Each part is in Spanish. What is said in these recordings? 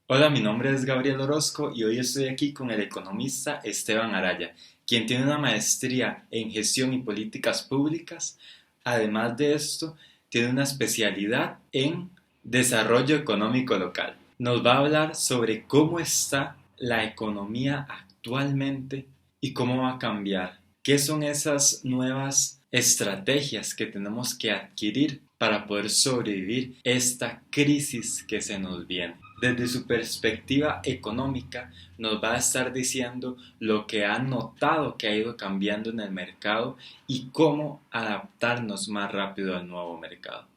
Hola, mi nombre es Gabriel Orozco y hoy estoy aquí con el economista Esteban Araya, quien tiene una maestría en gestión y políticas públicas. Además de esto, tiene una especialidad en desarrollo económico local. Nos va a hablar sobre cómo está la economía actualmente y cómo va a cambiar. ¿Qué son esas nuevas estrategias que tenemos que adquirir para poder sobrevivir esta crisis que se nos viene? Desde su perspectiva económica, nos va a estar diciendo lo que ha notado que ha ido cambiando en el mercado y cómo adaptarnos más rápido al nuevo mercado.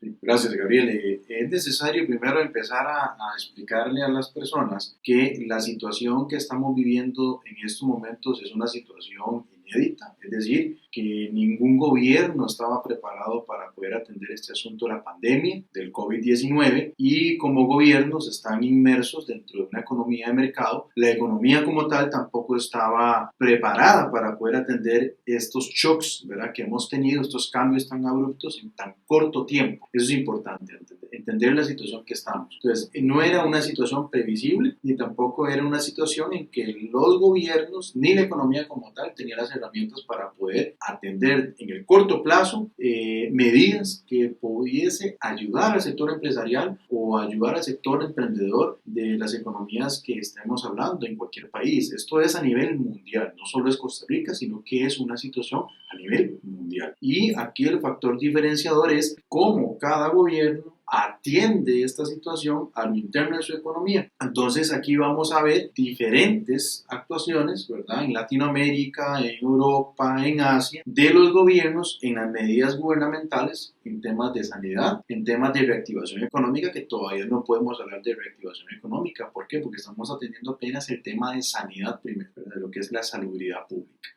Gracias, Gabriel. Es necesario primero empezar a explicarle a las personas que la situación que estamos viviendo en estos momentos es una situación inédita, es decir, que ningún gobierno estaba preparado para poder atender este asunto de la pandemia del COVID-19 y como gobiernos están inmersos dentro de una economía de mercado. La economía como tal tampoco estaba preparada para poder atender estos shocks, ¿verdad?, que hemos tenido, estos cambios tan abruptos en tan corto tiempo. Eso es importante, entender la situación que estamos. Entonces, no era una situación previsible, ni tampoco era una situación en que los gobiernos, ni la economía como tal, tenían las herramientas para poder atender en el corto plazo medidas que pudiese ayudar al sector empresarial o ayudar al sector emprendedor de las economías que estemos hablando en cualquier país. Esto es a nivel mundial, no solo es Costa Rica, sino que es una situación a nivel mundial. Y aquí el factor diferenciador es cómo cada gobierno atiende esta situación a lo interno de su economía. Entonces aquí vamos a ver diferentes actuaciones, ¿verdad?, en Latinoamérica, en Europa, en Asia, de los gobiernos en las medidas gubernamentales en temas de sanidad, en temas de reactivación económica, que todavía no podemos hablar de reactivación económica. ¿Por qué? Porque estamos atendiendo apenas el tema de sanidad primero, ¿verdad?, de lo que es la salubridad pública.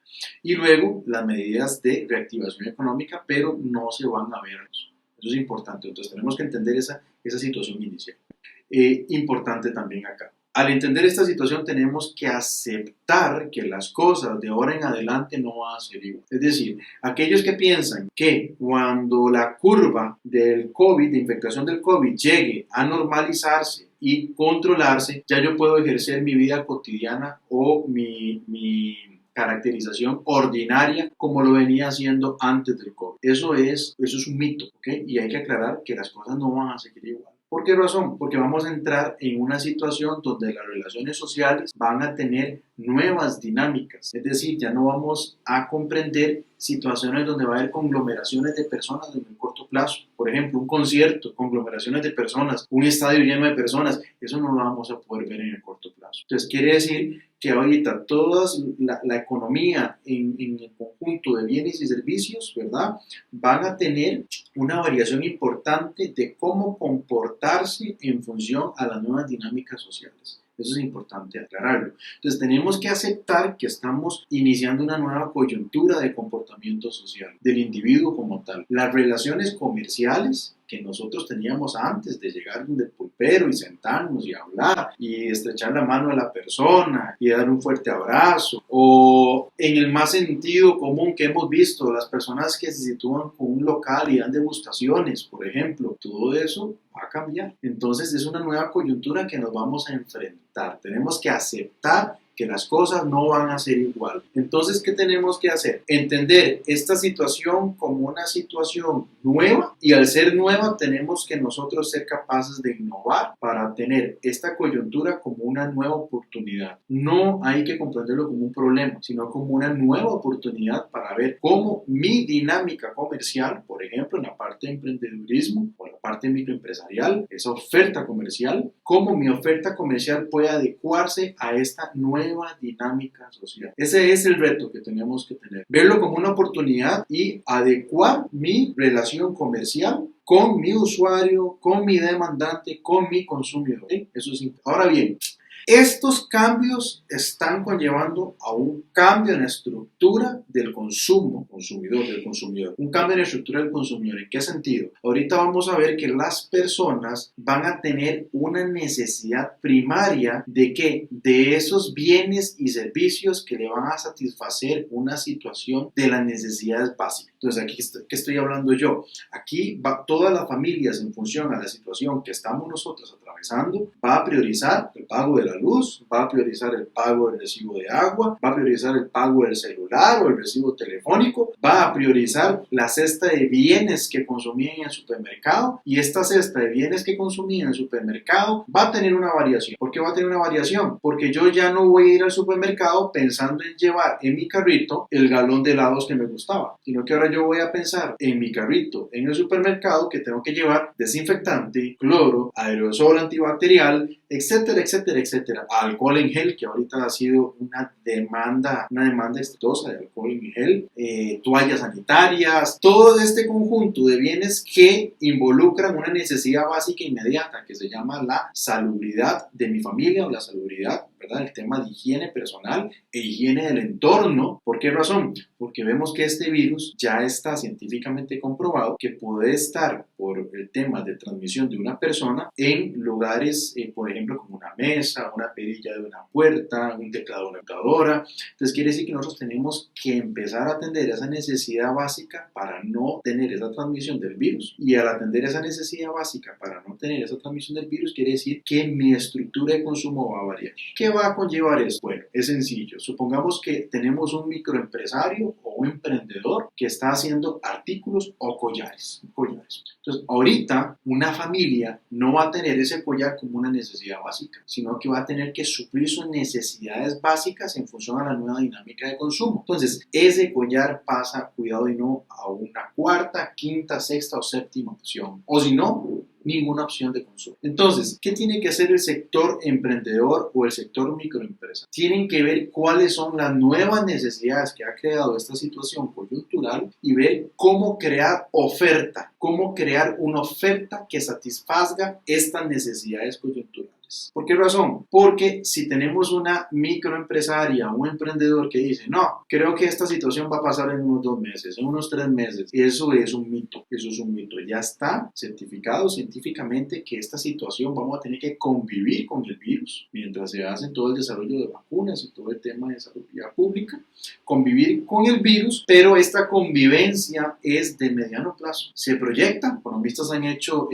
Y luego las medidas de reactivación económica, pero no se van a ver. Eso es importante. Entonces tenemos que entender esa situación inicial. Importante también acá. Al entender esta situación tenemos que aceptar que las cosas de ahora en adelante no van a ser igual. Es decir, aquellos que piensan que cuando la curva del COVID, de infectación del COVID, llegue a normalizarse y controlarse, ya yo puedo ejercer mi vida cotidiana o mi caracterización ordinaria como lo venía haciendo antes del COVID. Eso es un mito, ¿ok? Y hay que aclarar que las cosas no van a seguir igual. ¿Por qué razón? Porque vamos a entrar en una situación donde las relaciones sociales van a tener nuevas dinámicas. Es decir, ya no vamos a comprender situaciones donde va a haber conglomeraciones de personas en un corto plazo. Por ejemplo, un concierto, conglomeraciones de personas, un estadio lleno de personas, eso no lo vamos a poder ver en el corto plazo. Entonces, quiere decir que ahorita toda la economía en el conjunto de bienes y servicios, ¿verdad?, van a tener una variación importante de cómo comportarse en función a las nuevas dinámicas sociales. Eso es importante aclararlo. Entonces tenemos que aceptar que estamos iniciando una nueva coyuntura de comportamiento social del individuo como tal. Las relaciones comerciales que nosotros teníamos antes de llegar donde el pulpero y sentarnos y hablar y estrechar la mano a la persona y dar un fuerte abrazo, o en el más sentido común que hemos visto, las personas que se sitúan con un local y dan degustaciones, por ejemplo, todo eso va a cambiar. Entonces es una nueva coyuntura que nos vamos a enfrentar. Tenemos que aceptar que las cosas no van a ser igual. Entonces, ¿qué tenemos que hacer? Entender esta situación como una situación nueva, y al ser nueva tenemos que nosotros ser capaces de innovar para tener esta coyuntura como una nueva oportunidad. No hay que comprenderlo como un problema, sino como una nueva oportunidad para ver cómo mi dinámica comercial, por ejemplo, en la parte de emprendedurismo o la parte microempresarial, esa oferta comercial, cómo mi oferta comercial puede adecuarse a esta nueva dinámica social. Ese es el reto que tenemos que tener. Verlo como una oportunidad y adecuar mi relación comercial con mi usuario, con mi demandante, con mi consumidor. ¿Sí? Eso es importante. Ahora bien, estos cambios están conllevando a un cambio en la estructura del consumidor. Un cambio en la estructura del consumidor. ¿En qué sentido? Ahorita vamos a ver que las personas van a tener una necesidad primaria de ¿qué? De esos bienes y servicios que le van a satisfacer una situación de las necesidades básicas. Entonces, aquí, ¿qué estoy hablando yo? Aquí va todas las familias en función a la situación que estamos nosotros atravesando atravesando, va a priorizar el pago de la luz, va a priorizar el pago del recibo de agua, va a priorizar el pago del celular o el recibo telefónico, va a priorizar la cesta de bienes que consumía en el supermercado, y esta cesta de bienes que consumía en el supermercado va a tener una variación. ¿Por qué va a tener una variación? Porque yo ya no voy a ir al supermercado pensando en llevar en mi carrito el galón de helados que me gustaba, sino que ahora yo voy a pensar en mi carrito en el supermercado que tengo que llevar desinfectante, cloro, aerosol antibacterial, etcétera, etcétera, etcétera. Alcohol en gel, que ahorita ha sido una demanda exitosa de alcohol en gel, toallas sanitarias, todo este conjunto de bienes que involucran una necesidad básica inmediata que se llama la salubridad de mi familia o la salubridad, ¿verdad? El tema de higiene personal e higiene del entorno. ¿Por qué razón? Porque vemos que este virus ya está científicamente comprobado que puede estar por el tema de transmisión de una persona en lugares, por ejemplo, como una mesa, una perilla de una puerta, un teclado de una computadora. Entonces quiere decir que nosotros tenemos que empezar a atender esa necesidad básica para no tener esa transmisión del virus, y al atender esa necesidad básica para no tener esa transmisión del virus quiere decir que mi estructura de consumo va a variar. ¿Qué va a conllevar eso? Bueno, es sencillo. Supongamos que tenemos un microempresario o un emprendedor que está haciendo artículos o collares. Entonces, ahorita una familia no va a tener ese collar como una necesidad básica, sino que va a tener que suplir sus necesidades básicas en función a la nueva dinámica de consumo. Entonces, ese collar pasa, cuidado y no, a una cuarta, quinta, sexta o séptima opción. O si no, ninguna opción de consumo. Entonces, ¿qué tiene que hacer el sector emprendedor o el sector microempresa? Tienen que ver cuáles son las nuevas necesidades que ha creado esta situación coyuntural y ver cómo crear oferta, cómo crear una oferta que satisfaga estas necesidades coyunturales. ¿Por qué razón? Porque si tenemos una microempresaria, un emprendedor que dice, no, creo que esta situación va a pasar en unos 2 meses, en unos 3 meses, eso es un mito, ya está certificado científicamente que esta situación vamos a tener que convivir con el virus, mientras se hace todo el desarrollo de vacunas y todo el tema de salud pública, convivir con el virus, pero esta convivencia es de mediano plazo. Se proyecta, economistas han hecho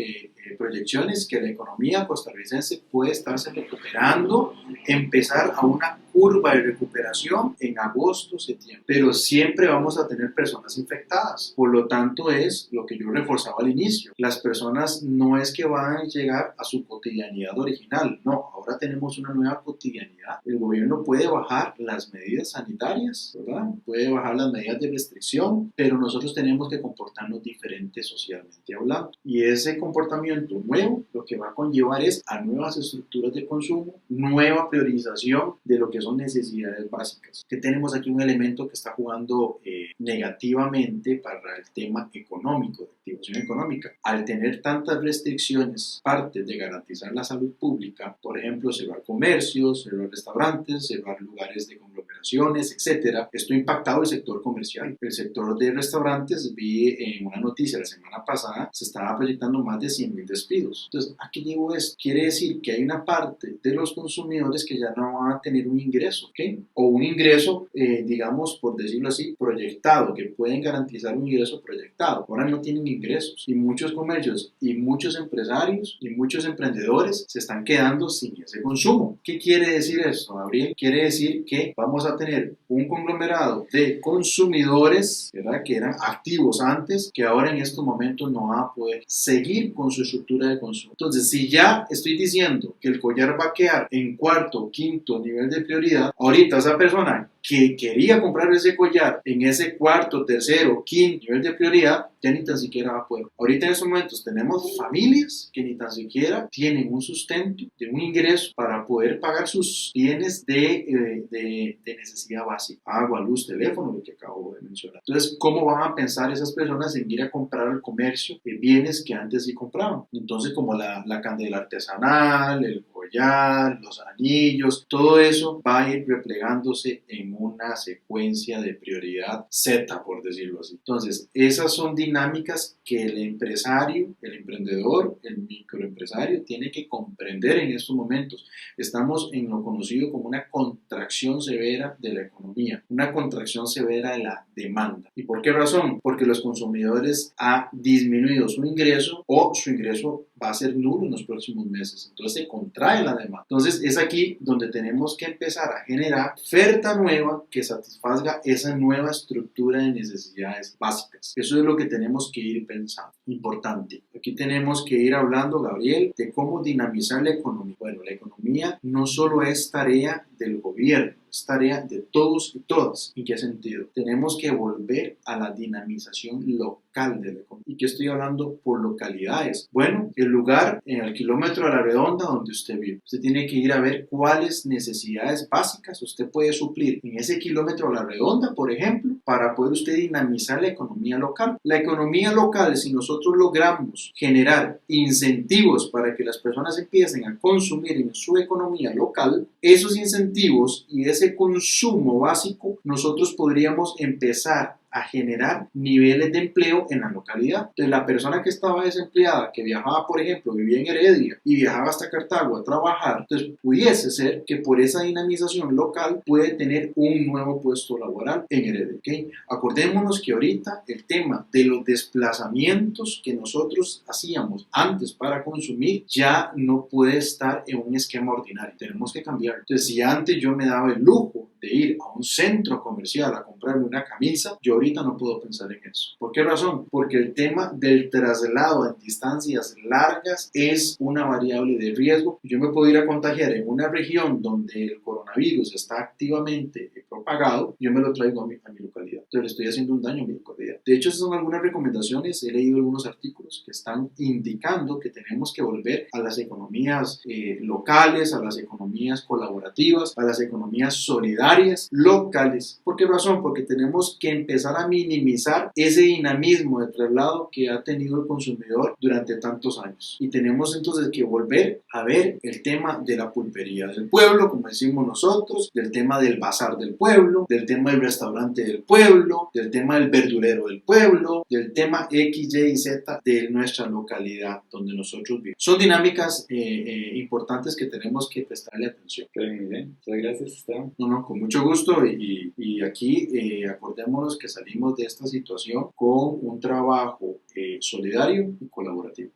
proyecciones que la economía costarricense puede estarse recuperando, empezar a una curva de recuperación en agosto, septiembre, pero siempre vamos a tener personas infectadas. Por lo tanto, es lo que yo reforzaba al inicio. Las personas no es que van a llegar a su cotidianidad original, no, ahora tenemos una nueva cotidianidad. El gobierno puede bajar las medidas sanitarias, ¿verdad? Puede bajar las medidas de restricción, pero nosotros tenemos que comportarnos diferente socialmente hablando. Y ese comportamiento nuevo lo que va a conllevar es a nuevas estructuras de consumo, nueva priorización de lo que son necesidades básicas. Que tenemos aquí un elemento que está jugando negativamente para el tema económico, de activación económica. Al tener tantas restricciones, parte de garantizar la salud pública, por ejemplo, cerrar comercios, cerrar restaurantes, cerrar lugares de conglomeraciones, etcétera, esto ha impactado el sector comercial. El sector de restaurantes, vi en una noticia la semana pasada, se estaba proyectando más de 100,000 despidos. Entonces, ¿a qué llevo esto? Quiere decir que hay una parte de los consumidores que ya no van a tener un ingreso, ¿ok? O un ingreso, digamos, por decirlo así, proyectado, que pueden garantizar un ingreso proyectado. Ahora no tienen ingresos, y muchos comercios y muchos empresarios y muchos emprendedores se están quedando sin ese consumo. ¿Qué quiere decir esto, Gabriel? Quiere decir que vamos a tener un conglomerado de consumidores, ¿verdad?, que eran activos antes, que ahora en estos momentos no van a poder seguir con su estructura de consumo. Entonces, si ya estoy diciendo que el collar va a quedar en cuarto, quinto nivel de prioridad, ahorita esa persona que quería comprar ese collar en ese cuarto, tercero, quinto nivel de prioridad, ya ni tan siquiera va a poder. Ahorita en estos momentos tenemos familias que ni tan siquiera tienen un sustento de un ingreso para poder pagar sus bienes de necesidad básica, agua, luz, teléfono, lo que acabo de mencionar. Entonces, ¿cómo van a pensar esas personas en ir a comprar al comercio bienes que antes sí compraban? Entonces, como la candela artesanal, el collar, los anillos, todo eso va a ir replegándose en una secuencia de prioridad Z, por decirlo así. Entonces, esas son dinámicas que el empresario, el emprendedor, el microempresario tiene que comprender en estos momentos. Estamos en lo conocido como una contracción severa de la economía, una contracción severa de la demanda. ¿Y por qué razón? Porque los consumidores han disminuido su ingreso o su ingreso va a ser nulo en los próximos meses, entonces se contrae la demanda. Entonces es aquí donde tenemos que empezar a generar oferta nueva que satisfaga esa nueva estructura de necesidades básicas. Eso es lo que tenemos que ir pensando. Importante. Aquí tenemos que ir hablando, Gabriel, de cómo dinamizar la economía. Bueno, la economía no solo es tarea del gobierno, es tarea de todos y todas. ¿En qué sentido? Tenemos que volver a la dinamización local de la economía. ¿Y qué estoy hablando por localidades? Bueno, el lugar en el kilómetro a la redonda donde usted vive. Usted tiene que ir a ver cuáles necesidades básicas usted puede suplir en ese kilómetro a la redonda, por ejemplo, para poder usted dinamizar la economía local. La economía local, si nosotros logramos generar incentivos para que las personas empiecen a consumir en su economía local, esos incentivos y ese consumo básico, nosotros podríamos empezar a generar niveles de empleo en la localidad. Entonces, la persona que estaba desempleada, que viajaba, por ejemplo, vivía en Heredia y viajaba hasta Cartago a trabajar, entonces pudiese ser que por esa dinamización local puede tener un nuevo puesto laboral en Heredia. ¿Okay? Acordémonos que ahorita el tema de los desplazamientos que nosotros hacíamos antes para consumir ya no puede estar en un esquema ordinario. Tenemos que cambiarlo. Entonces, si antes yo me daba el lujo de ir a un centro comercial a comprarme una camisa, yo ahorita no puedo pensar en eso. ¿Por qué razón? Porque el tema del traslado en distancias largas es una variable de riesgo. Yo me puedo ir a contagiar en una región donde el coronavirus está activamente propagado, yo me lo traigo a mi localidad. Entonces le estoy haciendo un daño a mi localidad. De hecho, esas son algunas recomendaciones. He leído algunos artículos que están indicando que tenemos que volver a las economías locales, a las economías colaborativas, a las economías solidarias locales. ¿Por qué razón? Porque tenemos que empezar a minimizar ese dinamismo de traslado que ha tenido el consumidor durante tantos años. Y tenemos entonces que volver a ver el tema de la pulpería del pueblo, como decimos nosotros, del tema del bazar del pueblo, del tema del restaurante del pueblo, del tema del verdurero del pueblo, del tema X, Y y Z de nuestra localidad donde nosotros vivimos. Son dinámicas importantes que tenemos que prestarle atención. Muy bien, muchas gracias, Esteban. No, con mucho gusto y aquí acordémonos que salimos de esta situación con un trabajo solidario y colaborativo.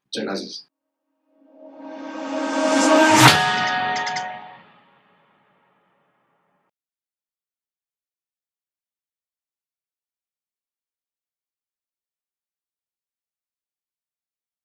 Muchas gracias.